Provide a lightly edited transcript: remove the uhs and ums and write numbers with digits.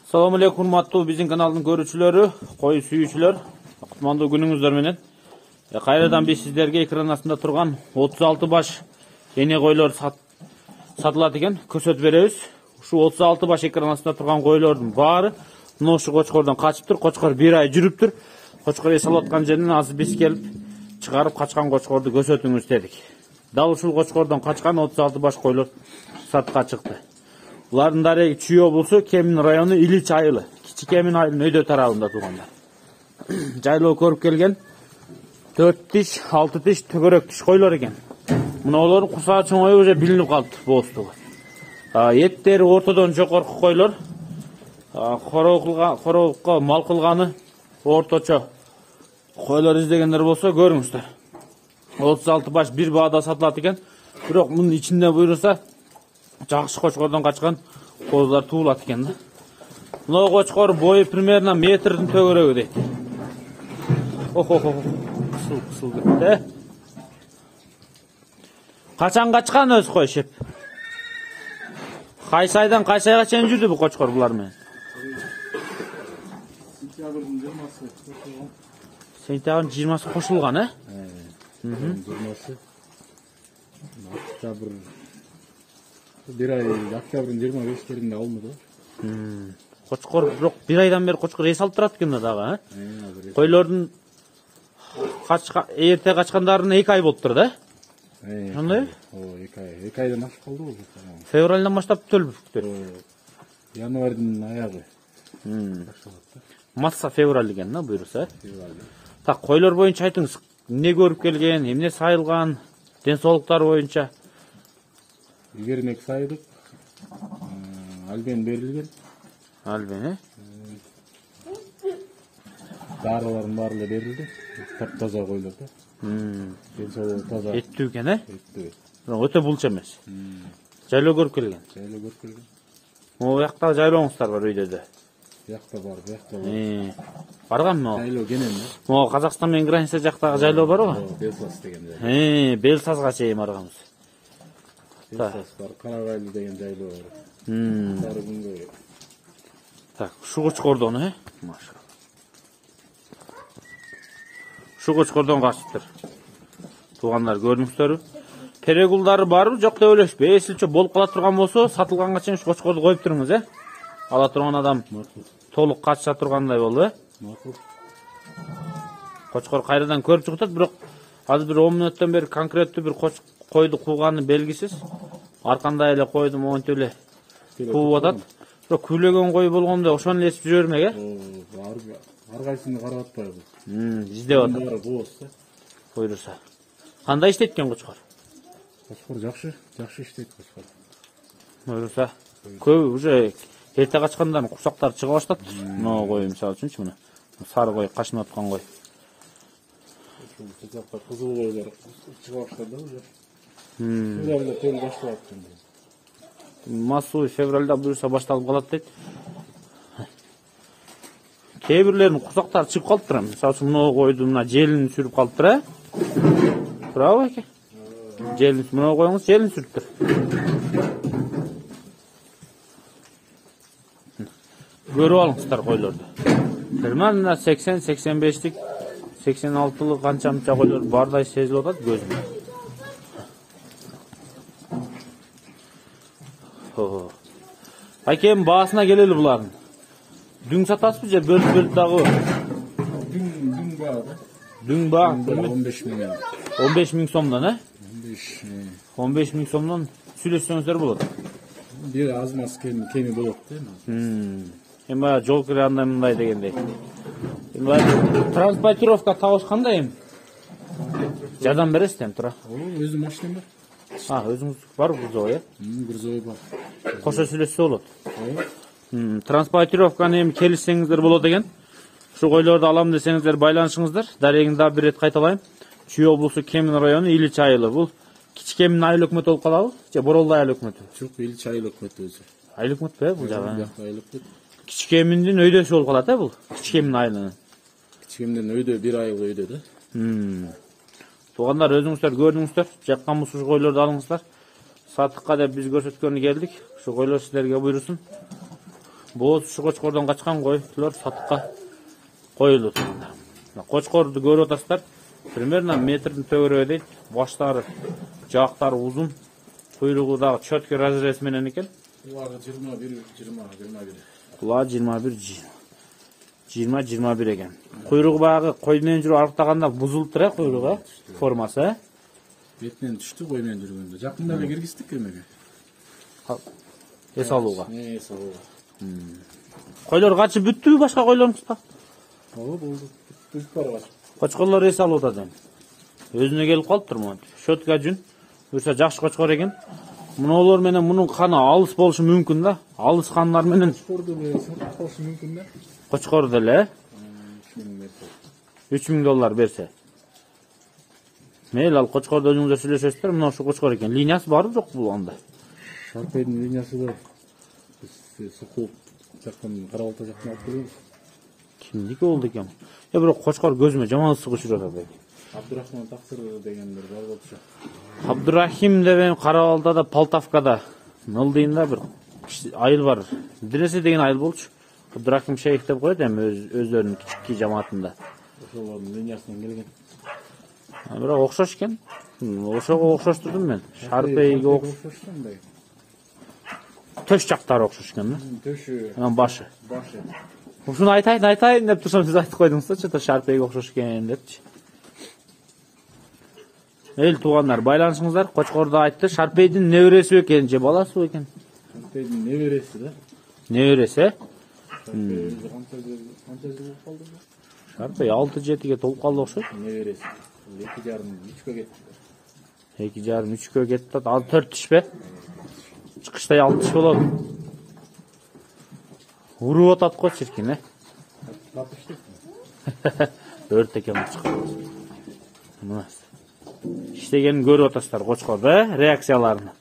Assalamu alaikum урматтуу биздин каналдын көрүүчүлөрү, кой сүйүүчүлөр. Кутмандуу күнүңүздөр менен. Кайрадан биз сиздерге экран астында турган 36 баш эне койлор сатылат экен, көрсөтүп беребиз. Ушу 36 баш экран астында турган койлордун баары мына ушу кочкордон качыптыр. Кочкор бир ай жүрүптүр. Кочкор эс алып аткан жеринен азыр биз келип чыгарып качкан кочкорду көрсөтүңүз дедик. Дал ушул кочкордон качкан 36 баш койлор сатка чыкты. Булардын дареги Чүй облусу, Кемин району, Илич айылы. Кичи Кемин айылынын өйдө тарабында тургандар. Жайлоо көрүп келген 4 тиш, 6 тиш, төгөрөк тиш койлор экен. Мына олордун курсагы чоңоюп уже билинип калды боостугу. Эттери ортодон жогорку койлор. Хоробукка мал кылганы орточо койлор издегендер болсо көрүңүздөр. 36 баш бир баада сатылат экен. Бирок мунун ичинде буйруса жакшы кочкордон качкан козулар туулат экен да. Мына кочкор бою примерно метрдин төгөрөгү дейт. Кысыл кетти. Качан качкан өз кой шеп? Кайсы айдан кайсы айга чейин жүрдү бул кочкор булар менен? Сентябрдын 20-сы кошулган, э? 20-сы. Октябрь. Bir ay oktyabrın 25'lerinde olmadı. Koçkor bирок bir aydan beri koçkor es alып турат экен дагы, Койлордун эрте качкандарына 2 ай болуптур да? Ошондойбу? 2 aydan ашып калды бул. Февралдан баштап төлбүптүр. Январьдын аягы. Масса февраль экен да буйруса. Так, койлор боюнча айтыңыз, эмне көрүп келген, эмне сайылган, ден соолуктары боюнча? Игермек сайдык, албен берилген. Албен, э? Дарылардын баары берилди. Таптаза койлор да. Ден соолугу таза. Эттүү экен, э? Эттүү. Бирок өтө булчу эмес. Жайлоо көрүп келген. Жайлоо көрүп келген. Могу жакта жайлооңуздар бар үйдө. Бuyakta var, buyakta var. Барганмы? Жайлоо кенен да. Могу Казакстан менен граница жактагы жайлоо барбы? Белсаз деген жайлоо. Белсазга чейин барганбыз. Белсаз бар, Карагайлы деген жайлоо бар. Сары күнгөй. Так, ушу кочкордон, э? Машалла. Ушу кочкордон качыптыр. Туугандар, көрдүңүздөрбү? Перегулдары барбы, жок деп элешпи. Эсилчө болуп кала турган болсо, сатылганга чейин ушу кочкорду коюп туруңуз, э? Ала турган адам толук кача тургандай болду, э? Макул. Кочкор кайрадан көрүп чыгып, бирок азыр бир 10 мүнөттөн бери конкреттүү бир койду кууганы белгисиз. Аркандай эле койду монтип эле кууп атат. Бирок күйлөгөн кой болгондо ошону эсип жүрөрмөк, э? Ар кайсыны карап атпайбы? Издеп атат. Баары бооз, э? Буйруса. Кандай иштейт экен кочкор? Кочкор жакшы иштейт кочкор. Буйруса. Көп уже эрте качкандардын курсактары чыга баштапты. Мына кой мисалы үчүнчү мына. Сары кой, кашынып аткан кой. Кызыл койлор чыга баштады уже. Февралда төл башталат экен. Массу февралда буюрса башталып калат дейт. Кээ бирлеринин курсактары чыгып калыптыр. Мисалы үчүн мына койду мына желин сүрүп калыптыр, э? Туурабы эке? Желин, мына коюңуз желин сүрүптүр. Көрүп алыңыздар койлорду. Мына 80-85лик, 86лык канча-мынча койлор бардай сезилип атат көзүмө. Айкем баасына келели булардын. Дүң сатасызбы же бөлүп дагы? Дүң баа да. Дүң баа 15 миң. 15 миң сомдон, э? 15 миң сомдон сүйлөшсөңүздөр болот. Бир аз мас кеми болот, э? Эми жол кире андай мындай дегендей. Транспортировка табыш кандай эми? Жардам бересиз эми тура? Өзүм машинам бар. Өзүңүз бар грузовой, э? Грузовой бар. Кошо сүйлөшсө болот. Транспортировканы эми келишсеңиздер болот экен. Ушу койлорду алам десеңиздер байланышыңыздар. Дарегин дагы бир рет кайталайм. Чүй облусу, Кемин району, Илич айылы. Бул Кичи Кемин айыл өкмөтү болуп калабы? Же Боролду айыл өкмөтү? Жок, Илич айыл өкмөтү өзү. Айыл өкмөтпү, э, бул жагы? Айыл өкмөт. Кичи Кеминдин өйдөсү болуп калат, э, бул? Кичи Кемин айылынын. Кичи Кеминдин өйдө, бир айыл өйдө да. Туугандар, өзүңүздөр көрдүңүздөр, жакканбыз ушу койлорду алыңыздар. Сатыкка деп биз көрсөткөнү келдик. Ушу койлор силерге буйрусун. Боз ушу кочкордон качкан койлар сатыкка коюлду тугандар. Кочкорду көрүп атасыздар. Примерно метрдин төгөрөбү дейт. Баштары, жактары узун. Куйругу дагы чөткө разрез менен экен. Булар 21. Була 20-21 экен. Куйругу багы кой менен жүрүп арыктаганда бузулуп куйругу, формасы. Бетинен түштү кой менен жүргөндө. Жакында эле киргиздик кемеге. Эс алууга. Эс алууга. Койлор качып бүттүбү башка койлорубуз да? Ооба, болду. Бүтүп барабыз. Кочкорлор эс алууда дейм. Өзүнө келип калыптыр мына. Шөткө жүн. Буюрса жакшы кочкор экен. Мунулар менен мунун каны алыс болушу мүмкүн да. Алыс кандар менен Кочкорду сатып калышы мүмкүн да. кочкорду эле 3000 доллар берсе. Мейл ал кочкорду өзүңүздөр сүйлөшөсүздөр. Мына ушу кочкор экен. Линиясы барбы жокпу бул анда? Шарпейдин линиясы бар. Биз сукуп жактан Карабалта жактан алып келебиз. Кимдики болду экен? Бирок кочкор көзүмө жаман ысык учуруп атат. Абдурахман Таксыр дегендер бар болчу. Абдурахим деген Карабалтада, Полтавкада Нылдыйында бир айыл бар. Диресе деген айыл болчу. Абдурахим шейх деп коет эми өздөрүнүн кички жамаатында. Ошолордун линиясынан келген. Бирок окшош экен. Ошого окшоштурдум мен. Шарпейге окшошкандай. төш жактары окшош экен да. Төшү. Анан башы. Башы. Ушуну айтайын деп турсам сиз айтып койдуңуз да, чөтө Шарпейге окшош экен депчи. Эл туугандар, байланышыңыздар. Кочкорду айтты. Шарпейдин небереси экен же баласы экен? Шарпейдин небереси да. Небереси? Канча жыл болуп калды? Шарпей 6-7ге толуп калды окшойт. Небереси. 2,5-3кө кетти. 2,5-3кө кетти. Ал 4 тишпе? Чыкыштай 6 тиш болот. Уруп атат го чиркин, Тапышты. Өрт экен чыккан. Мына. İşte gelin görüp atasızlar koçkorda reaksiyalarını.